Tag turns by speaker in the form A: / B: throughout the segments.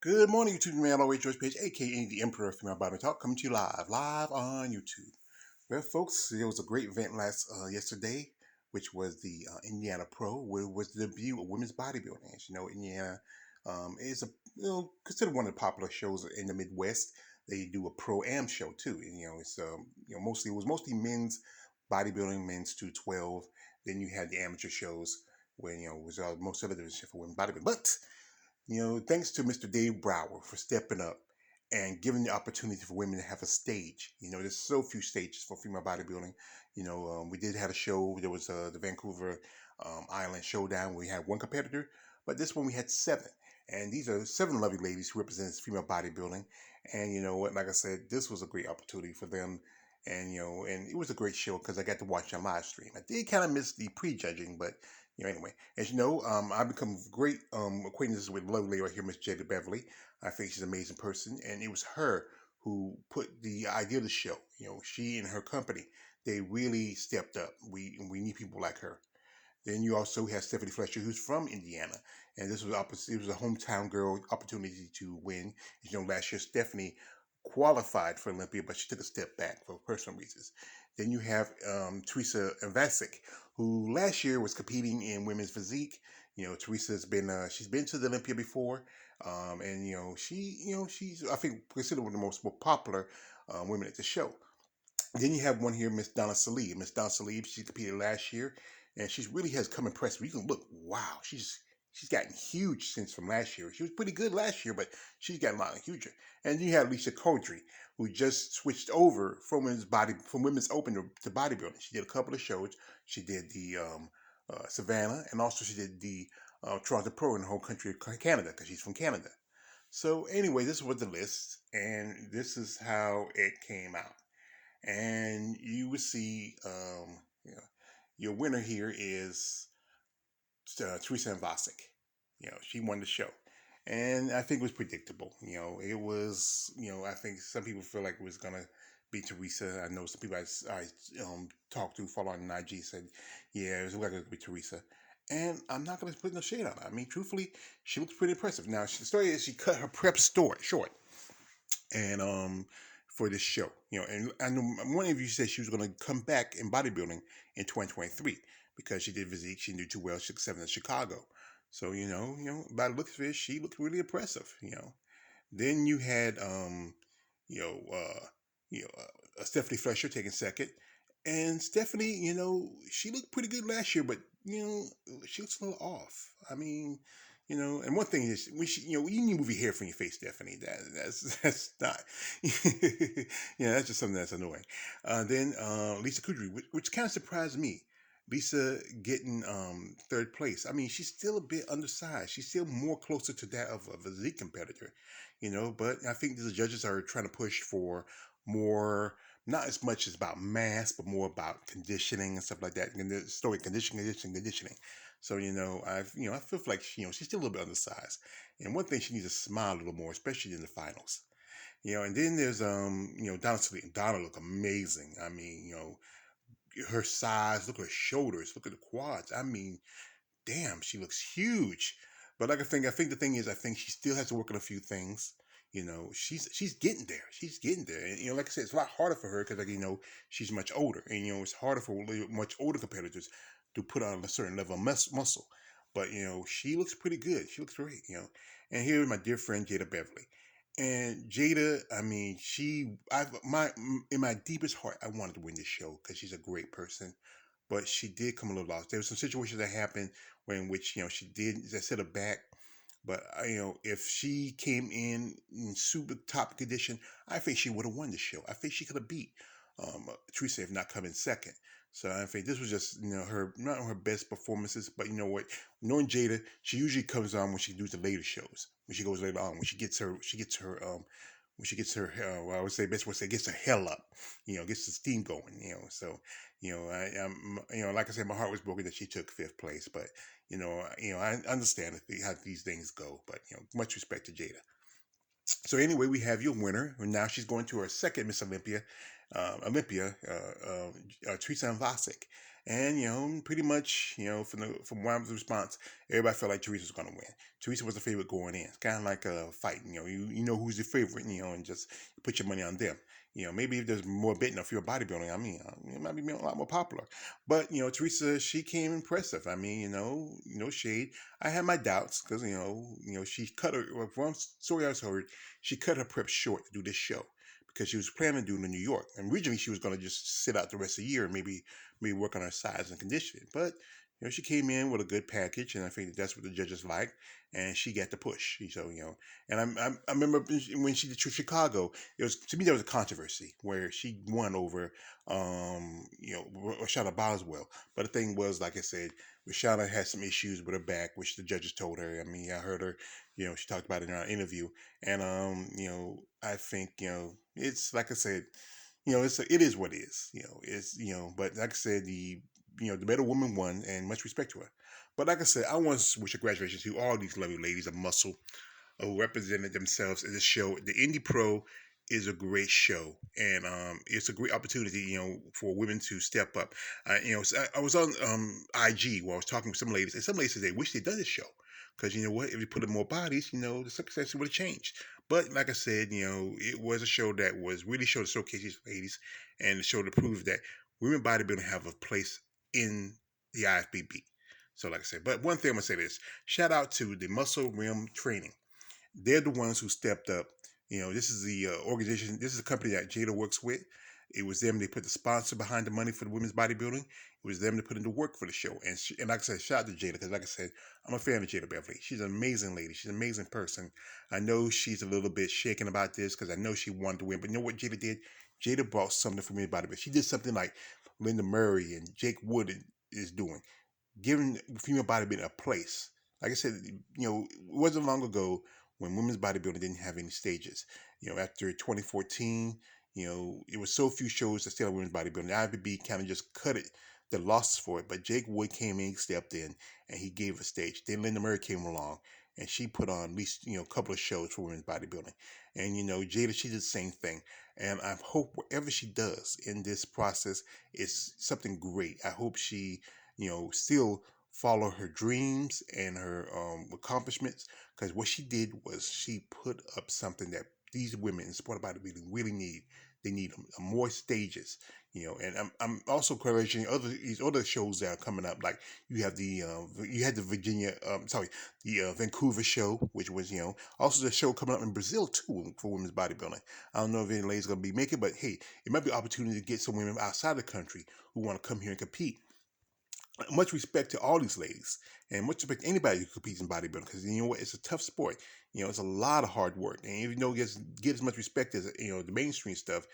A: Good morning, YouTube man. Always George Page, aka the Emperor of Female Bottom Talk, coming to you live on YouTube. Well, folks, there was a great event yesterday, which was the Indiana Pro, where was the debut of women's bodybuilding. As you know, Indiana is considered one of the popular shows in the Midwest. They do a pro am show too, and it's mostly men's bodybuilding, men's 212. Then you had the amateur shows where it was most of it was for women bodybuilding, but thanks to Mr. Dave Brower for stepping up and giving the opportunity for women to have a stage. There's so few stages for female bodybuilding. We did have a show. There was the Vancouver Island Showdown. We had one competitor, but this one we had seven. And these are seven lovely ladies who represent female bodybuilding. And you know what? Like I said, this was a great opportunity for them. And it was a great show because I got to watch on live stream. I did kind of miss the prejudging, but anyway, as you know, I've become great acquaintances with lovely lady right here, Miss Jada Beverly. I think she's an amazing person, and it was her who put the idea of the show. She and her company, they really stepped up. We need people like her. Then you also have Stephanie Fletcher, who's from Indiana, and this was opposite. It was a hometown girl opportunity to win. Last year Stephanie qualified for Olympia, but she took a step back for personal reasons. Then you have Teresa Vasic, who last year was competing in women's physique. Teresa's she's been to the Olympia before, and she's I think considered one of the most popular women at the show. Then you have one here, Miss Donna Salib. Miss Donna Salib, she competed last year, and she really has come impressive. You can look, wow, she's gotten huge since from last year. She was pretty good last year, but she's gotten a lot huger. And then you have Lisa Codry, who just switched over from women's open to bodybuilding. She did a couple of shows. She did the Savannah, and also she did the Toronto Pro in the whole country of Canada because she's from Canada. So anyway, this was the list, and this is how it came out. And you would see, your winner here is Teresa Vasic. She won the show, and I think it was predictable. It was. I think some people feel like it was gonna be Teresa. I know some people I talked to, follow on IG, said, yeah, it was like it would be Teresa. And I'm not gonna put no shade on her. I mean, truthfully, she looks pretty impressive. Now, the story is she cut her prep short, and for this show. And I know one of you said she was going to come back in bodybuilding in 2023 because she did physique. She did too well. She took seven in Chicago. So by the looks of it, she looked really impressive. Then you had you know Stephanie Fletcher taking second, and Stephanie, she looked pretty good last year, but she looks a little off. I mean, and one thing is when you need to move your hair from your face, Stephanie. That's not, that's just something that's annoying. Then Lisa Kudry, which kind of surprised me. Lisa getting third place. I mean, she's still a bit undersized. She's still more closer to that of a physique competitor, But I think the judges are trying to push for more, not as much as about mass, but more about conditioning and stuff like that. And the story conditioning. So I feel like she's still a little bit undersized. And one thing she needs to smile a little more, especially in the finals. And then there's Donna Slee. Donna look amazing. I mean, her size, look at her shoulders, look at the quads. I mean, damn, she looks huge. But I think the thing is, I think she still has to work on a few things. She's getting there. She's getting there. And like I said, it's a lot harder for her because she's much older, and it's harder for much older competitors to put on a certain level of muscle. But she looks pretty good. She looks great. And here's my dear friend Jada Beverly. And Jada, I mean, in my deepest heart, I wanted to win this show because she's a great person, but she did come a little lost. There were some situations that happened in which she did set her back. But if she came in super top condition, I think she would have won the show. I think she could have beat Teresa if not come in second. So I think this was just her not her best performances. But you know what? Knowing Jada, she usually comes on when she does the later shows. When she goes later on, when she gets her well, I would say best would say gets her hell up, gets the steam going, So, like I said, my heart was broken that she took fifth place, but I understand how these things go. But much respect to Jada. So anyway, we have your winner, and now she's going to her second Miss Olympia, Teresa Vasic. And pretty much, from one of the response, everybody felt like Teresa was going to win. Teresa was the favorite going in. It's kind of like a fight. You know who's the favorite, and just put your money on them. Maybe if there's more betting of your bodybuilding, I mean, it might be a lot more popular. But Teresa, she came impressive. I mean, no shade. I had my doubts because she cut her. Well, from one story I heard, she cut her prep short to do this show because she was planning to do it in New York. And originally she was going to just sit out the rest of the year and maybe work on her size and conditioning. But she came in with a good package, and I think that's what the judges liked, and she got the push. So and I remember when she did Chicago, it was to me there was a controversy where she won over Rashada Boswell. But the thing was, like I said, Rashada had some issues with her back, which the judges told her. I mean, I heard her, she talked about it in our interview, and I think it's like I said, it is what it is. It's but like I said, the better woman won, and much respect to her. But like I said, I want to wish a congratulations to all these lovely ladies of muscle who represented themselves in this show. The Indy Pro is a great show, and it's a great opportunity, for women to step up. So I was on IG where I was talking with some ladies, and some ladies said they wish they'd done this show because you know what, if you put in more bodies, the success would have changed. But like I said, it was a show that was really show to showcase these ladies, and the show to prove that women bodybuilding have a place in the IFBB. So like I said, but one thing I'm gonna say is shout out to the Muscle Rim Training. They're the ones who stepped up. This is the organization. This is a company that Jada works with. It was them. They put the sponsor behind the money for the women's bodybuilding. It was them to put in the work for the show. And like I said, shout out to Jada because, like I said, I'm a fan of Jada Beverly. She's an amazing lady. She's an amazing person. I know she's a little bit shaken about this because I know she wanted to win. But you know what Jada did? Jada brought something for me bodybuilding. She did something like Linda Murray and Jake Wood is doing, giving female bodybuilding a place. Like I said, it wasn't long ago when women's bodybuilding didn't have any stages. After 2014, it was so few shows that still had women's bodybuilding. The IFBB kind of just cut it, the losses for it. But Jake Wood came in, stepped in, and he gave a stage. Then Linda Murray came along, and she put on at least a couple of shows for women's bodybuilding. And Jada, she did the same thing. And I hope whatever she does in this process is something great. I hope she still follow her dreams and her accomplishments, because what she did was she put up something that these women in sport bodybuilding really need. They need more stages, and I'm also encouraging these other shows that are coming up. Like you had the Vancouver show, which was also the show coming up in Brazil too for women's bodybuilding. I don't know if any ladies gonna be making, but hey, it might be an opportunity to get some women outside the country who want to come here and compete. Much respect to all these ladies, and much respect to anybody who competes in bodybuilding, because you know what, it's a tough sport. It's a lot of hard work, and even though it gets as much respect as the mainstream stuff,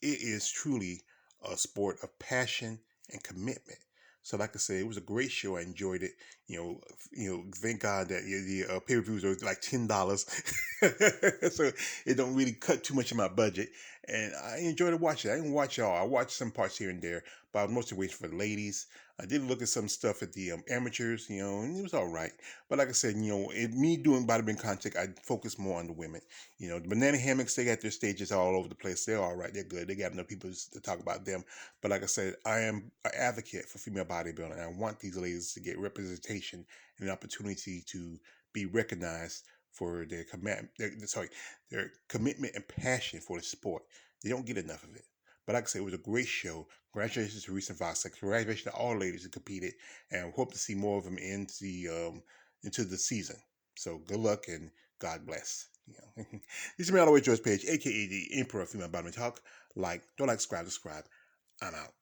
A: it is truly a sport of passion and commitment. So, like I said, it was a great show. I enjoyed it. Thank God that the pay per views are like $10, so it don't really cut too much of my budget. And I enjoyed watching it. I didn't watch all. I watched some parts here and there, but I was mostly waiting for the ladies. I did look at some stuff at the amateurs, and it was all right. But like I said, me doing bodybuilding content, I focus more on the women. The banana hammocks, they got their stages all over the place. They're all right. They're good. They got enough people to talk about them. But like I said, I am an advocate for female bodybuilding. I want these ladies to get representation and an opportunity to be recognized for their commitment and passion for the sport. They don't get enough of it. But like I said, it was a great show. Congratulations to Teresa Vasic. Congratulations to all ladies who competed, and we hope to see more of them into the season. So good luck and God bless. This is me all the way George Page, aka the Emperor of Female Bottom Talk. Don't like, subscribe. I'm out.